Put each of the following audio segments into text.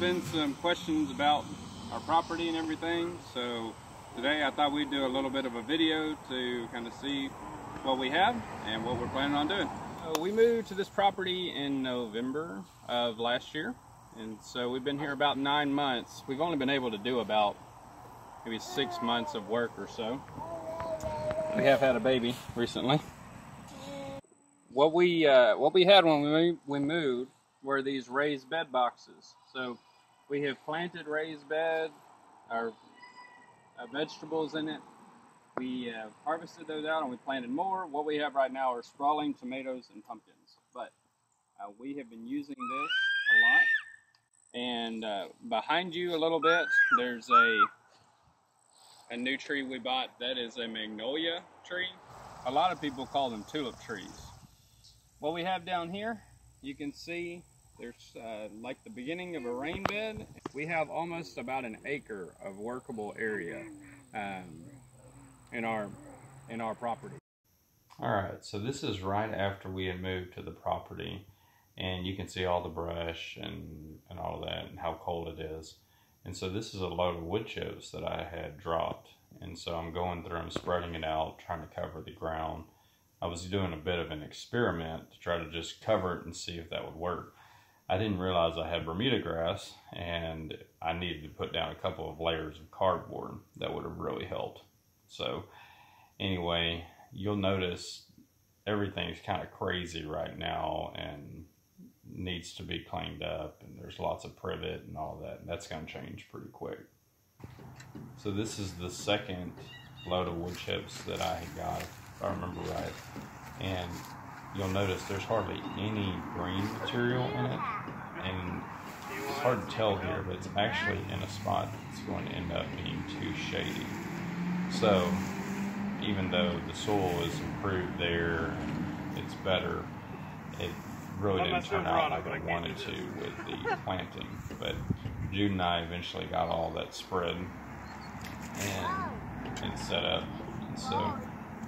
been some questions about our property and everything, so today I thought we'd do a little bit of a video to kind of see what we have and what we're planning on doing. So we moved to this property in November of last year, and so we've been here about 9 months. We've only been able to do about maybe 6 months of work or so. We have had a baby recently. What we had when we moved were these raised bed boxes. So we have planted raised bed, our vegetables in it. We harvested those out and we planted more. What we have right now are sprawling tomatoes and pumpkins. But we have been using this a lot. And behind you a little bit, there's a new tree we bought that is a magnolia tree. A lot of people call them tulip trees. What we have down here, you can see there's like the beginning of a rain bed. We have almost about an acre of workable area in our property. All right, so this is right after we had moved to the property, and you can see all the brush and all of that and how cold it is. And so this is a load of wood chips that I had dropped, and so I'm going through and spreading it out, trying to cover the ground. I was doing a bit of an experiment to try to just cover it and see if that would work. I didn't realize I had Bermuda grass, and I needed to put down a couple of layers of cardboard. That would have really helped. So anyway, you'll notice everything's kind of crazy right now and needs to be cleaned up, and there's lots of privet and all that, and that's going to change pretty quick. So this is the second load of wood chips that I had got, if I remember right, and you'll notice there's hardly any green material in it, and it's hard to tell here, but it's actually in a spot that's going to end up being too shady. So even though the soil is improved there and it's better, it really didn't turn out like I wanted to with the planting. But Jude and I eventually got all that spread and set up. And so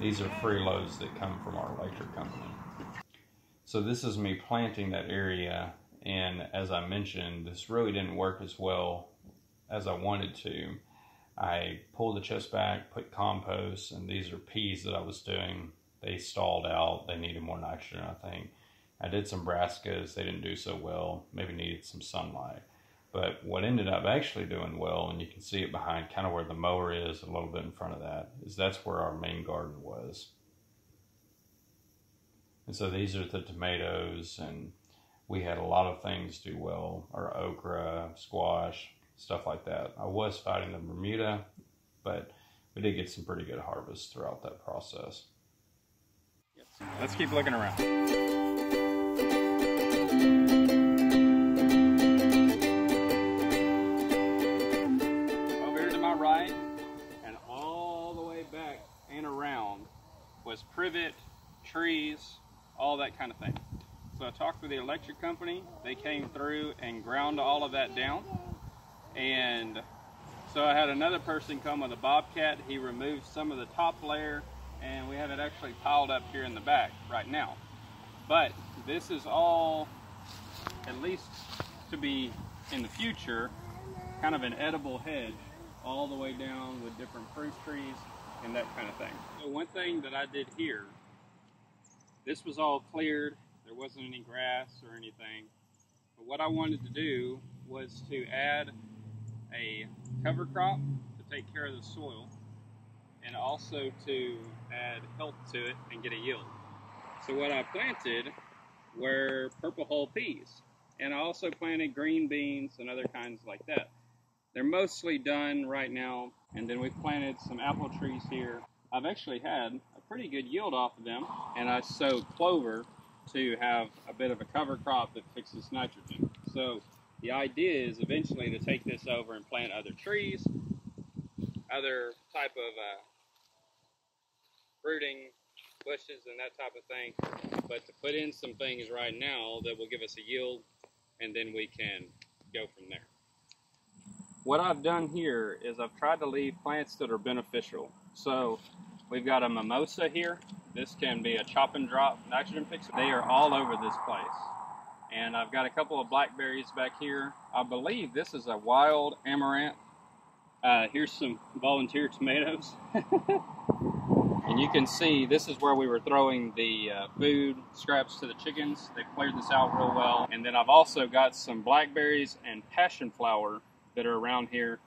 these are free loads that come from our electric company. So this is me planting that area, and as I mentioned, this really didn't work as well as I wanted to. I pulled the chips back, put compost, and these are peas that I was doing. They stalled out. They needed more nitrogen, I think. I did some brassicas. They didn't do so well. Maybe needed some sunlight. But what ended up actually doing well, and you can see it behind kind of where the mower is, a little bit in front of that, is that's where our main garden was. And so these are the tomatoes, and we had a lot of things do well, our okra, squash, stuff like that. I was fighting the Bermuda, but we did get some pretty good harvests throughout that process. Let's keep looking around. Over here to my right, and all the way back and around, was privet, trees, all that kind of thing. So I talked with the electric company. They came through and ground all of that down. And so I had another person come with a bobcat. He removed some of the top layer, and we have it actually piled up here in the back right now. But this is all, at least to be in the future, kind of an edible hedge all the way down with different fruit trees and that kind of thing. So one thing that I did here, this was all cleared. There wasn't any grass or anything. But what I wanted to do was to add a cover crop to take care of the soil, and also to add health to it and get a yield. So what I planted were purple hull peas, and I also planted green beans and other kinds like that. They're mostly done right now, and then we've planted some apple trees here. I've actually had a pretty good yield off of them, and I sowed clover to have a bit of a cover crop that fixes nitrogen. So the idea is eventually to take this over and plant other trees, other type of fruiting bushes and that type of thing, but to put in some things right now that will give us a yield, and then we can go from there. What I've done here is I've tried to leave plants that are beneficial. So we've got a mimosa here. This can be a chop and drop nitrogen fixer. They are all over this place. And I've got a couple of blackberries back here. I believe this is a wild amaranth. Here's some volunteer tomatoes. And you can see this is where we were throwing the food scraps to the chickens. They cleared this out real well. And then I've also got some blackberries and passion flower that are around here.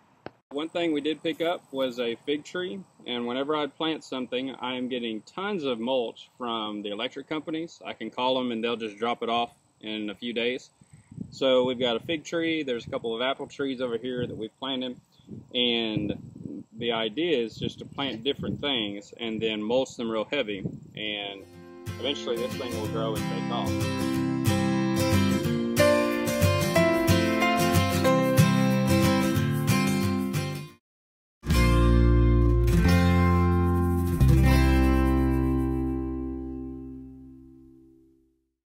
One thing we did pick up was a fig tree, and whenever I plant something, I am getting tons of mulch from the electric companies. I can call them and they'll just drop it off in a few days. So we've got a fig tree, there's a couple of apple trees over here that we've planted, and the idea is just to plant different things and then mulch them real heavy, and eventually this thing will grow and take off.